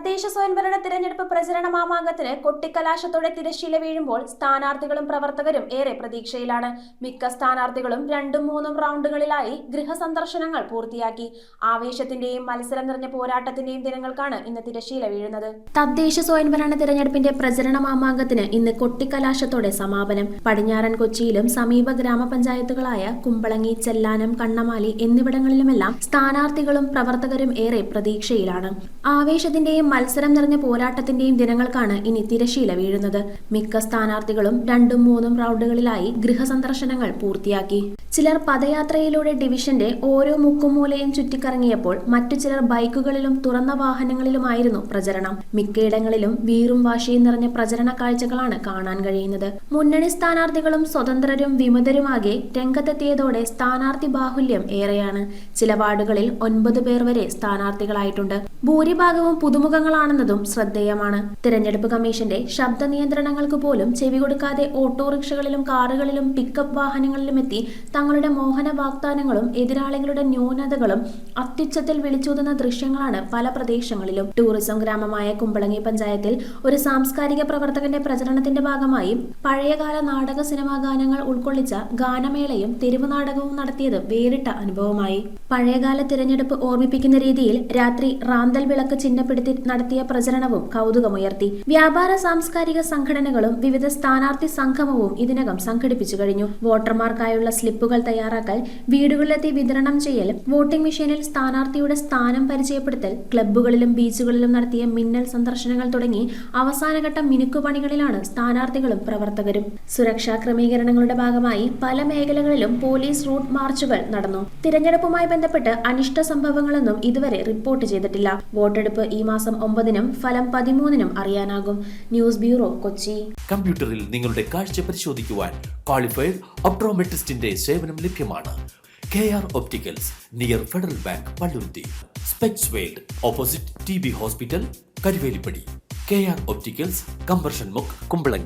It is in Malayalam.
തദ്ദേശ സ്വയംഭരണ തിരഞ്ഞെടുപ്പ് പ്രചരണ മാമാങ്കത്തിന് കൊട്ടിക്കലാശത്തോടെ തിരശ്ശീല വീഴുമ്പോൾ സ്ഥാനാർത്ഥികളും പ്രവർത്തകരും ഏറെ പ്രതീക്ഷയിലാണ്. മിക്ക സ്ഥാനാർത്ഥികളും 2-3 റൗണ്ടുകളിലായി ഗൃഹസന്ദർശനങ്ങൾ പൂർത്തിയാക്കി. ആവേശത്തിന്റെയും മത്സരം നിറഞ്ഞ പോരാട്ടത്തിന്റെയും ദിനങ്ങൾക്കാണ് ഇന്ന് തിരശ്ശീല വീഴുന്നത്. തദ്ദേശ സ്വയംഭരണ തിരഞ്ഞെടുപ്പിന്റെ പ്രചരണ മാമാങ്കത്തിന് ഇന്ന് കൊട്ടിക്കലാശത്തോടെ സമാപനം. പടിഞ്ഞാറൻ കൊച്ചിയിലും സമീപ ഗ്രാമപഞ്ചായത്തുകളായ കുമ്പളങ്ങി, ചെല്ലാനം, കണ്ണമാലി എന്നിവിടങ്ങളിലുമെല്ലാം സ്ഥാനാർത്ഥികളും പ്രവർത്തകരും ഏറെ പ്രതീക്ഷയിലാണ്. ആവേശത്തിന്റെയും മത്സരം നിറഞ്ഞ പോരാട്ടത്തിന്റെയും ദിനങ്ങൾക്കാണ് ഇനി തിരശ്ശീല വീഴുന്നത്. മിക്ക സ്ഥാനാർത്ഥികളും 2-3 റൗണ്ടുകളിലായി ഗൃഹസന്ദർശനങ്ങൾ പൂർത്തിയാക്കി. ചിലർ പദയാത്രയിലൂടെ ഡിവിഷന്റെ ഓരോ മുക്കുമൂലയും ചുറ്റിക്കറങ്ങിയപ്പോൾ മറ്റു ചിലർ ബൈക്കുകളിലും തുറന്ന വാഹനങ്ങളിലുമായിരുന്നു പ്രചരണം. മിക്കയിടങ്ങളിലും വീറും വാശിയും നിറഞ്ഞ പ്രചരണ കാഴ്ചകളാണ് കാണാൻ കഴിയുന്നത്. മുന്നണി സ്ഥാനാർത്ഥികളും സ്വതന്ത്രരും വിമതരുമാകെ രംഗത്തെത്തിയതോടെ സ്ഥാനാർത്ഥി ബാഹുല്യം ഏറെയാണ്. ചില വാർഡുകളിൽ 9 പേർ വരെ സ്ഥാനാർത്ഥികളായിട്ടുണ്ട്. ഭൂരിഭാഗവും പുതുമുഖങ്ങളാണെന്നതും ശ്രദ്ധേയമാണ്. തിരഞ്ഞെടുപ്പ് കമ്മീഷന്റെ ശബ്ദ നിയന്ത്രണങ്ങൾക്ക് പോലും ചെവി കൊടുക്കാതെ ഓട്ടോറിക്ഷകളിലും കാറുകളിലും പിക്കപ്പ് വാഹനങ്ങളിലും എത്തി തങ്ങളുടെ മോഹന വാഗ്ദാനങ്ങളും എതിരാളികളുടെ ന്യൂനതകളും അത്യുച്ചത്തിൽ വിളിച്ചൂതുന്ന ദൃശ്യങ്ങളാണ് പല പ്രദേശങ്ങളിലും. ടൂറിസം ഗ്രാമമായ കുമ്പളങ്ങി പഞ്ചായത്തിൽ ഒരു സാംസ്കാരിക പ്രവർത്തകന്റെ പ്രചരണത്തിന്റെ ഭാഗമായി പഴയകാല നാടക സിനിമാ ഗാനങ്ങൾ ഉൾക്കൊള്ളിച്ച ഗാനമേളയും തെരുവ് നാടകവും നടത്തിയത് വേറിട്ട അനുഭവമായി. പഴയകാല തിരഞ്ഞെടുപ്പ് ഓർമ്മിപ്പിക്കുന്ന രീതിയിൽ രാത്രി റാന്തൽ വിളക്ക് ചിഹ്നപ്പെടുത്തി നടത്തിയ പ്രചരണവും കൗതുകമുയർത്തി. വ്യാപാര സാംസ്കാരിക സംഘടനകളും വിവിധ സ്ഥാനാർത്ഥി സംഗമവും ഇതിനകം സംഘടിപ്പിച്ചു കഴിഞ്ഞു. വോട്ടർമാർക്കായുള്ള സ്ലിപ്പുകൾ തയ്യാറാക്കൽ, വീടുകളിലെത്തി വിതരണം ചെയ്യൽ, വോട്ടിംഗ് മെഷീനിൽ സ്ഥാനാർത്ഥിയുടെ സ്ഥാനം പരിചയപ്പെടുത്തൽ, ക്ലബ്ബുകളിലും ബീച്ചുകളിലും നടത്തിയ മിന്നൽ സന്ദർശനങ്ങൾ തുടങ്ങി അവസാനഘട്ട മിനുക്കുപണികളിലാണ് സ്ഥാനാർത്ഥികളും പ്രവർത്തകരും. സുരക്ഷാ ക്രമീകരണങ്ങളുടെ ഭാഗമായി പല മേഖലകളിലും പോലീസ് റൂട്ട് മാർച്ചുകൾ നടന്നു. തിരഞ്ഞെടുപ്പുമായി ബന്ധപ്പെട്ട് അനിഷ്ട സംഭവങ്ങളൊന്നും ഇതുവരെ റിപ്പോർട്ട് ചെയ്തിട്ടില്ല. വോട്ടെടുപ്പ് ഈ മാസം 9-നും ഫലം 13-നും അറിയാനാകും. News bureau, Kochi. കമ്പ്യൂട്ടറിൽ നിങ്ങളുടെ കാഴ്ച പരിശോധിക്കുവാൻ ക്വാളിഫൈഡ് ഒപ്ട്രോമെട്രിസ്റ്റിന്റെ സേവനം ലഭ്യമാണ്. KR opticals, near federal bank, Palluruthy. Specs world, opposite TB hospital, Karuvelippady. KR opticals, combustion മുക്ക്, കുമ്പളങ്ങി.